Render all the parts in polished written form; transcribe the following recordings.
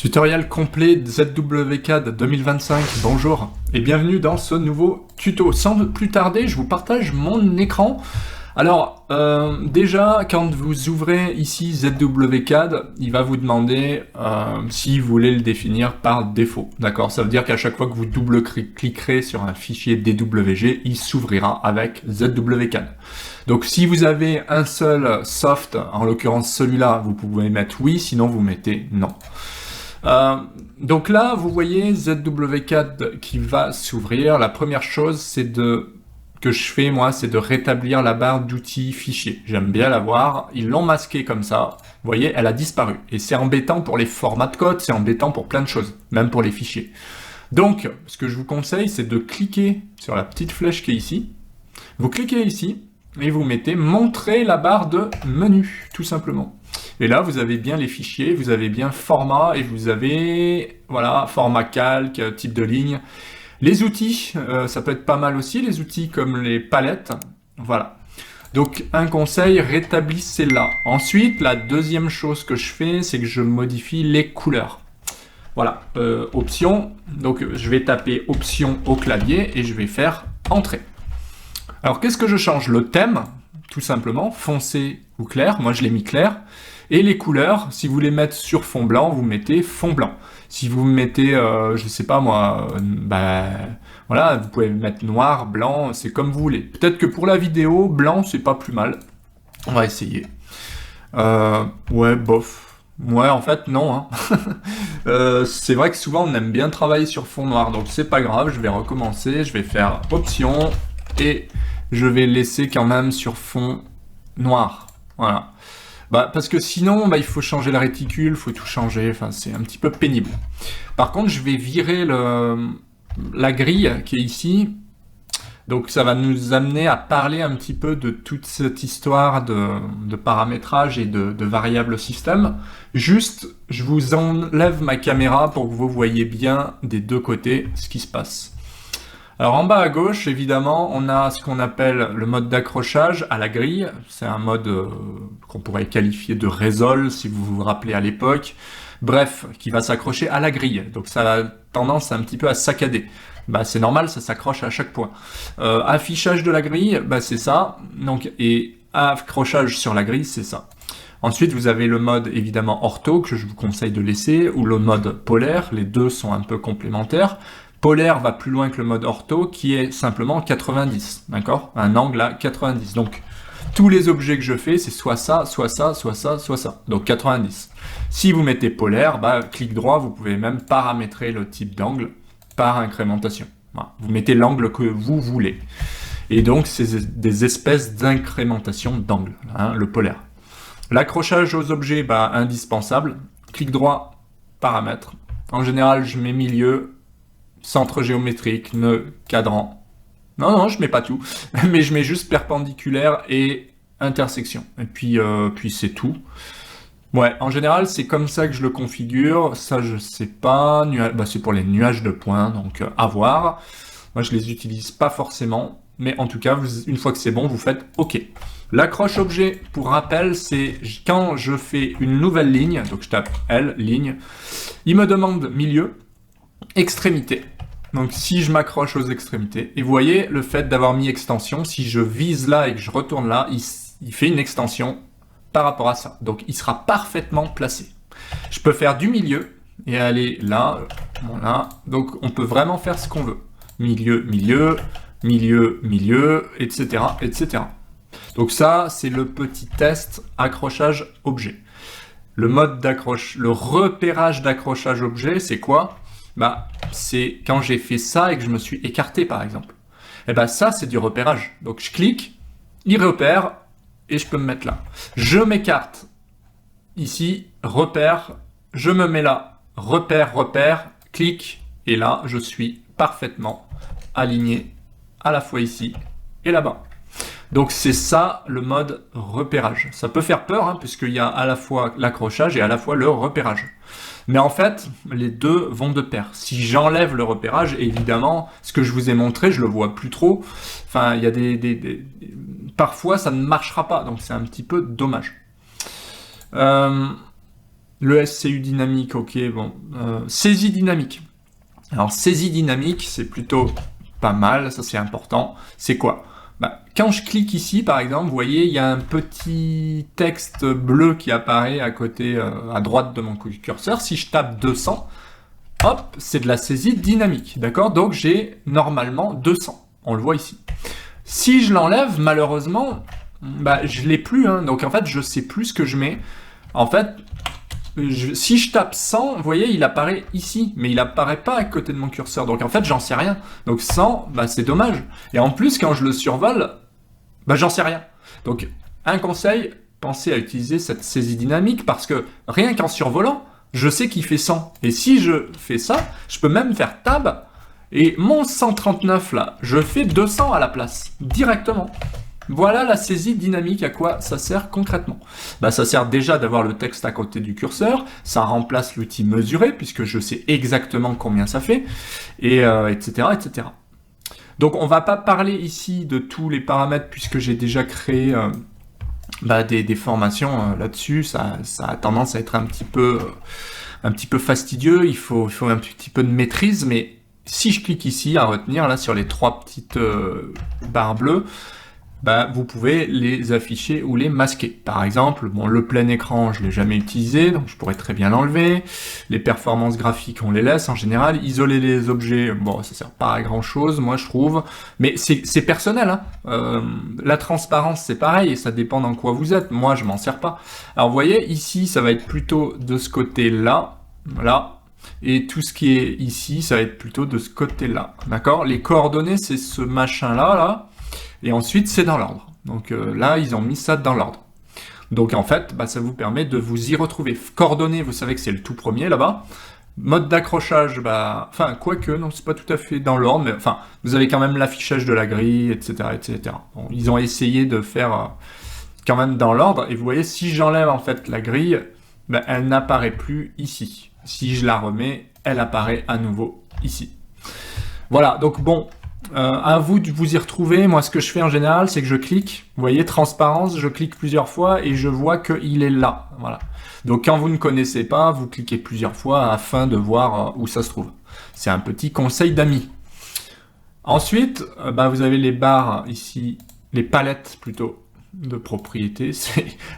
Tutoriel complet de ZWCAD 2025, bonjour et bienvenue dans ce nouveau tuto. Sans plus tarder, je vous partage mon écran. Alors, déjà, quand vous ouvrez ici ZWCAD, il va vous demander si vous voulez le définir par défaut. D'accord? Ça veut dire qu'à chaque fois que vous double-cliquerez sur un fichier DWG, il s'ouvrira avec ZWCAD. Donc, si vous avez un seul soft, en l'occurrence celui-là, vous pouvez mettre oui, sinon vous mettez non. Donc là, vous voyez ZWCAD qui va s'ouvrir. La première chose, que je fais, moi, c'est de rétablir la barre d'outils fichiers. J'aime bien la voir. Ils l'ont masquée comme ça. Vous voyez, elle a disparu. Et c'est embêtant pour les formats de code, c'est embêtant pour plein de choses, même pour les fichiers. Donc, ce que je vous conseille, c'est de cliquer sur la petite flèche qui est ici. Vous cliquez ici et vous mettez « Montrer la barre de menu », tout simplement. Et là, vous avez bien les fichiers, vous avez bien format, et vous avez, voilà, format calque, type de ligne. Les outils, ça peut être pas mal aussi, les outils comme les palettes, voilà. Donc, un conseil, rétablissez-la. Ensuite, la deuxième chose que je fais, c'est que je modifie les couleurs. Voilà, option, donc je vais taper option au clavier, et je vais faire entrée. Alors, qu'est-ce que je change? Le thème, tout simplement, foncé ou clair, moi je l'ai mis clair. Et les couleurs, si vous les mettez sur fond blanc, vous mettez fond blanc. Si vous mettez, je sais pas moi, voilà, vous pouvez mettre noir, blanc, c'est comme vous voulez. Peut-être que pour la vidéo, blanc, c'est pas plus mal. On va essayer. Ouais, bof. Ouais, en fait, non. Hein. C'est vrai que souvent, on aime bien travailler sur fond noir, donc c'est pas grave, je vais recommencer, je vais faire option, et je vais laisser quand même sur fond noir. Voilà. Parce que sinon, il faut changer la réticule, il faut tout changer, enfin c'est un petit peu pénible. Par contre, je vais virer la grille qui est ici, donc ça va nous amener à parler un petit peu de toute cette histoire de paramétrage et de variables système. Juste, je vous enlève ma caméra pour que vous voyez bien des deux côtés ce qui se passe. Alors en bas à gauche, évidemment, on a ce qu'on appelle le mode d'accrochage à la grille. C'est un mode qu'on pourrait qualifier de résol, si vous vous rappelez à l'époque. Bref, qui va s'accrocher à la grille. Donc ça a tendance un petit peu à saccader. C'est normal, ça s'accroche à chaque point. Affichage de la grille, c'est ça. Donc, et accrochage sur la grille, c'est ça. Ensuite, vous avez le mode évidemment ortho, que je vous conseille de laisser, ou le mode polaire. Les deux sont un peu complémentaires. Polaire va plus loin que le mode ortho, qui est simplement 90, d'accord? Un angle à 90. Donc, tous les objets que je fais, c'est soit ça, soit ça, soit ça, soit ça. Donc, 90. Si vous mettez polaire, clic droit, vous pouvez même paramétrer le type d'angle par incrémentation. Voilà. Vous mettez l'angle que vous voulez. Et donc, c'est des espèces d'incrémentation d'angle, hein, le polaire. L'accrochage aux objets, indispensable. Clic droit, paramètres. En général, je mets milieu, centre géométrique, nœud, cadran. Non, je mets pas tout, mais je mets juste perpendiculaire et intersection. Et puis c'est tout. Ouais, en général, c'est comme ça que je le configure. Ça, je sais pas. C'est pour les nuages de points, donc à voir. Moi, je les utilise pas forcément, mais en tout cas, une fois que c'est bon, vous faites OK. L'accroche objet, pour rappel, c'est quand je fais une nouvelle ligne, donc je tape L, ligne, il me demande milieu, extrémité. Donc si je m'accroche aux extrémités, et vous voyez le fait d'avoir mis extension, si je vise là et que je retourne là, il fait une extension par rapport à ça. Donc il sera parfaitement placé. Je peux faire du milieu et aller là, voilà. Donc on peut vraiment faire ce qu'on veut. Milieu, milieu, milieu, milieu, etc., etc. Donc ça, c'est le petit test accrochage objet. Le mode d'accroche, le repérage d'accrochage objet, c'est quoi? C'est quand j'ai fait ça et que je me suis écarté, par exemple. Ça, c'est du repérage. Donc, je clique, il repère, et je peux me mettre là. Je m'écarte. Ici, repère, je me mets là. Repère, repère, clic, et là, je suis parfaitement aligné à la fois ici et là-bas. Donc, c'est ça, le mode repérage. Ça peut faire peur, hein, puisqu'il y a à la fois l'accrochage et à la fois le repérage. Mais en fait, les deux vont de pair. Si j'enlève le repérage, évidemment, ce que je vous ai montré, je le vois plus trop. Enfin, il y a parfois, ça ne marchera pas, donc c'est un petit peu dommage. Le SCU dynamique, ok, bon. Saisie dynamique. Alors, saisie dynamique, c'est plutôt pas mal, ça c'est important. C'est quoi? Quand je clique ici, par exemple, vous voyez, il y a un petit texte bleu qui apparaît à côté, à droite de mon curseur. Si je tape 200, hop, c'est de la saisie dynamique, d'accord? Donc j'ai normalement 200, on le voit ici. Si je l'enlève, malheureusement, je l'ai plus, hein. Donc en fait, je sais plus ce que je mets. En fait, si je tape 100, vous voyez, il apparaît ici, mais il apparaît pas à côté de mon curseur. Donc en fait, j'en sais rien. Donc 100, c'est dommage. Et en plus, quand je le survole, j'en sais rien. Donc un conseil, pensez à utiliser cette saisie dynamique parce que rien qu'en survolant, je sais qu'il fait 100. Et si je fais ça, je peux même faire tab et mon 139 là, je fais 200 à la place, directement. Voilà la saisie dynamique, à quoi ça sert concrètement. Ça sert déjà d'avoir le texte à côté du curseur, ça remplace l'outil mesurer, puisque je sais exactement combien ça fait, et etc., etc. Donc on va pas parler ici de tous les paramètres, puisque j'ai déjà créé des formations là-dessus, ça a tendance à être un petit peu fastidieux, il faut un petit peu de maîtrise, mais si je clique ici, à retenir, là, sur les 3 petites barres bleues, vous pouvez les afficher ou les masquer. Par exemple, le plein écran, je ne l'ai jamais utilisé, donc je pourrais très bien l'enlever. Les performances graphiques, on les laisse en général. Isoler les objets, ça sert pas à grand chose, moi je trouve. Mais c'est personnel, hein. La transparence, c'est pareil, et ça dépend dans quoi vous êtes. Moi, je m'en sers pas. Alors, vous voyez, ici, ça va être plutôt de ce côté-là, voilà. Et tout ce qui est ici, ça va être plutôt de ce côté-là, d'accord? Les coordonnées, c'est ce machin-là, là. Et ensuite, c'est dans l'ordre. Donc là, ils ont mis ça dans l'ordre. Donc en fait, ça vous permet de vous y retrouver. Coordonnées, vous savez que c'est le tout premier là-bas. Mode d'accrochage, quoique, non, c'est pas tout à fait dans l'ordre, mais vous avez quand même l'affichage de la grille, etc., etc. Bon, ils ont essayé de faire quand même dans l'ordre. Et vous voyez, si j'enlève en fait la grille, elle n'apparaît plus ici. Si je la remets, elle apparaît à nouveau ici. Voilà, donc bon. À vous de vous y retrouver. Moi, ce que je fais en général, c'est que je clique. Vous voyez, transparence, je clique plusieurs fois et je vois qu'il est là. Voilà. Donc, quand vous ne connaissez pas, vous cliquez plusieurs fois afin de voir où ça se trouve. C'est un petit conseil d'amis. Ensuite, vous avez les barres ici, les palettes plutôt de propriété.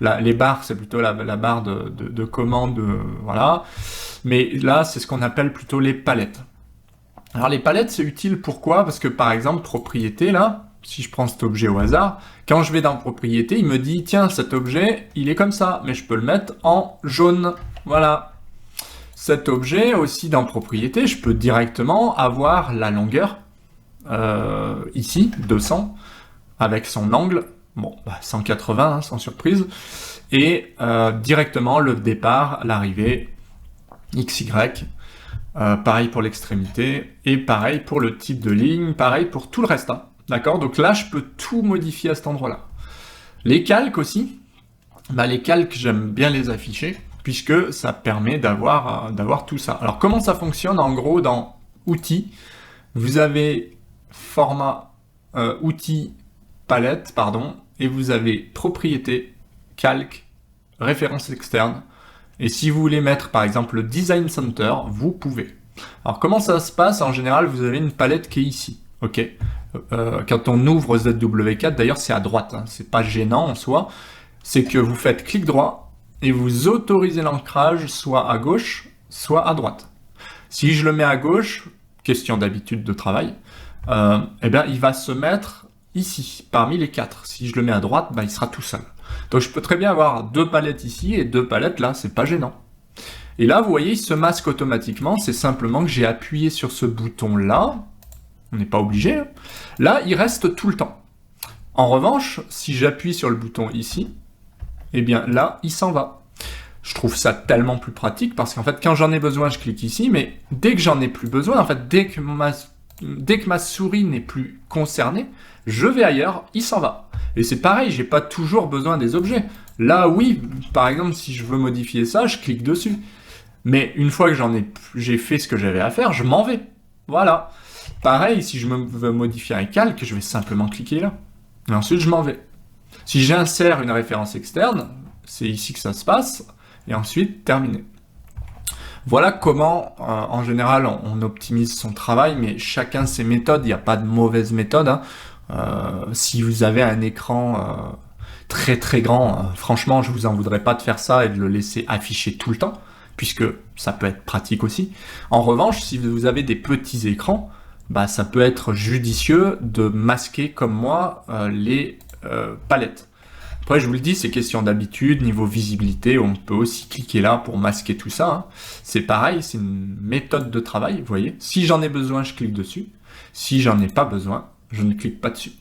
Les barres, c'est plutôt la barre de commande, voilà. Mais là, c'est ce qu'on appelle plutôt les palettes. Alors les palettes, c'est utile, pourquoi? Parce que par exemple, propriété, là, si je prends cet objet au hasard, quand je vais dans propriété, il me dit, tiens, cet objet, il est comme ça, mais je peux le mettre en jaune, voilà. Cet objet, aussi dans propriété, je peux directement avoir la longueur, ici, 200, avec son angle, 180, hein, sans surprise, et directement le départ, l'arrivée, XY, pareil pour l'extrémité, et pareil pour le type de ligne, pareil pour tout le reste, hein. D'accord? Donc là, je peux tout modifier à cet endroit-là. Les calques aussi, les calques, j'aime bien les afficher, puisque ça permet d'avoir tout ça. Alors comment ça fonctionne? En gros, dans Outils, vous avez format outils palette, et vous avez propriété, calque, référence externe. Et si vous voulez mettre par exemple le Design Center, vous pouvez. Alors comment ça se passe? En général, vous avez une palette qui est ici. Ok. Quand on ouvre ZW4, d'ailleurs c'est à droite, hein, c'est pas gênant en soi. C'est que vous faites clic droit et vous autorisez l'ancrage soit à gauche, soit à droite. Si je le mets à gauche, question d'habitude de travail, il va se mettre ici, parmi les 4. Si je le mets à droite, il sera tout seul. Donc je peux très bien avoir 2 palettes ici et 2 palettes là, c'est pas gênant. Et là, vous voyez, il se masque automatiquement, c'est simplement que j'ai appuyé sur ce bouton-là, on n'est pas obligé, hein. Là, il reste tout le temps. En revanche, si j'appuie sur le bouton ici, là, il s'en va. Je trouve ça tellement plus pratique, parce qu'en fait, quand j'en ai besoin, je clique ici, mais dès que j'en ai plus besoin, en fait, dès que ma souris n'est plus concernée, je vais ailleurs, il s'en va. Et c'est pareil, j'ai pas toujours besoin des objets. Là, oui, par exemple, si je veux modifier ça, je clique dessus. Mais une fois que j'ai fait ce que j'avais à faire, je m'en vais. Voilà. Pareil, si je veux modifier un calque, je vais simplement cliquer là. Et ensuite, je m'en vais. Si j'insère une référence externe, c'est ici que ça se passe. et ensuite terminer. Voilà comment, en général, on optimise son travail, mais chacun ses méthodes, il n'y a pas de mauvaise méthode, hein. Si vous avez un écran très très grand, franchement, je vous en voudrais pas de faire ça et de le laisser afficher tout le temps, puisque ça peut être pratique aussi. En revanche, si vous avez des petits écrans, bah, ça peut être judicieux de masquer, comme moi, les palettes. Après, je vous le dis, c'est question d'habitude, niveau visibilité, on peut aussi cliquer là pour masquer tout ça, hein. C'est pareil, c'est une méthode de travail, vous voyez. Si j'en ai besoin, je clique dessus. Si j'en ai pas besoin, je ne clique pas dessus.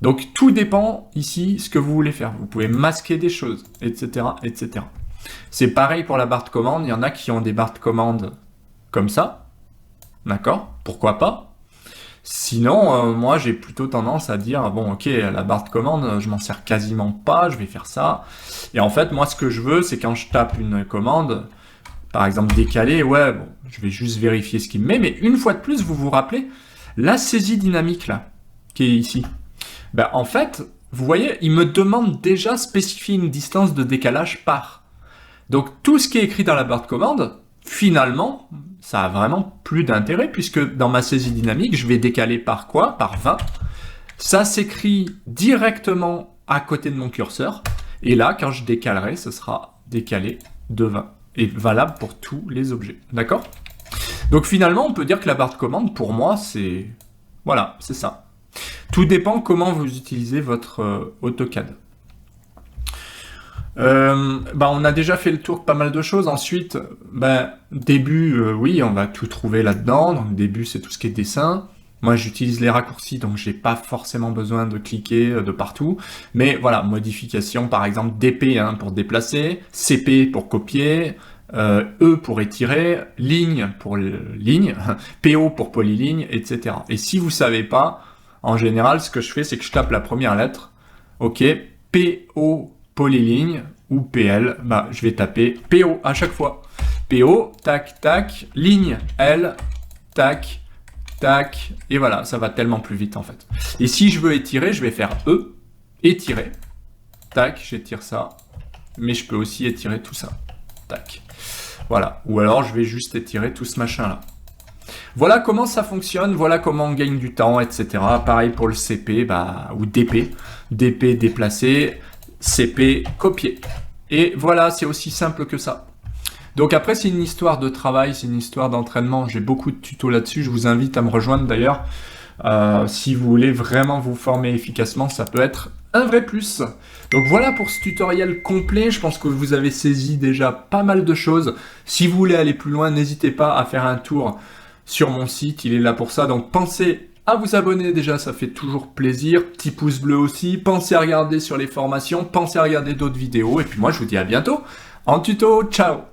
Donc, tout dépend ici ce que vous voulez faire. Vous pouvez masquer des choses, etc., etc. C'est pareil pour la barre de commande. Il y en a qui ont des barres de commande comme ça. D'accord? Pourquoi pas? Sinon, moi, j'ai plutôt tendance à dire, bon, ok, la barre de commande, je m'en sers quasiment pas, je vais faire ça. Et en fait, moi, ce que je veux, c'est quand je tape une commande, par exemple décaler, ouais, bon, je vais juste vérifier ce qu'il me met, mais une fois de plus, vous vous rappelez, la saisie dynamique, là, qui est ici, ben, en fait, vous voyez, il me demande déjà spécifier une distance de décalage par. Donc, tout ce qui est écrit dans la barre de commande, finalement, ça a vraiment plus d'intérêt puisque dans ma saisie dynamique, je vais décaler par quoi? Par 20. Ça s'écrit directement à côté de mon curseur. Et là, quand je décalerai, ce sera décalé de 20. Et valable pour tous les objets. D'accord? Donc finalement, on peut dire que la barre de commande, pour moi, c'est... Voilà, c'est ça. Tout dépend comment vous utilisez votre AutoCAD. On a déjà fait le tour de pas mal de choses. Ensuite, début, oui, on va tout trouver là-dedans. Donc début, c'est tout ce qui est dessin. Moi, j'utilise les raccourcis, donc j'ai pas forcément besoin de cliquer de partout. Mais voilà, modification, par exemple, DP hein, pour déplacer, CP pour copier, E pour étirer, ligne pour ligne, PO pour polyligne, etc. Et si vous savez pas, en général, ce que je fais, c'est que je tape la première lettre. OK, PO polyligne ou PL, je vais taper PO à chaque fois. PO, tac, tac, ligne L, tac, tac, et voilà, ça va tellement plus vite en fait. Et si je veux étirer, je vais faire E, étirer, tac, j'étire ça, mais je peux aussi étirer tout ça, tac. Voilà, ou alors je vais juste étirer tout ce machin-là. Voilà comment ça fonctionne, voilà comment on gagne du temps, etc. Pareil pour le CP, ou DP, DP déplacer, CP copier. Et voilà, c'est aussi simple que ça. Donc après, c'est une histoire de travail, c'est une histoire d'entraînement. J'ai beaucoup de tutos là-dessus. Je vous invite à me rejoindre d'ailleurs. Si vous voulez vraiment vous former efficacement, ça peut être un vrai plus. Donc voilà pour ce tutoriel complet. Je pense que vous avez saisi déjà pas mal de choses. Si vous voulez aller plus loin, n'hésitez pas à faire un tour sur mon site. Il est là pour ça. Donc pensez à vous abonner déjà, ça fait toujours plaisir. Petit pouce bleu aussi. Pensez à regarder sur les formations. Pensez à regarder d'autres vidéos. Et puis moi, je vous dis à bientôt en tuto. Ciao!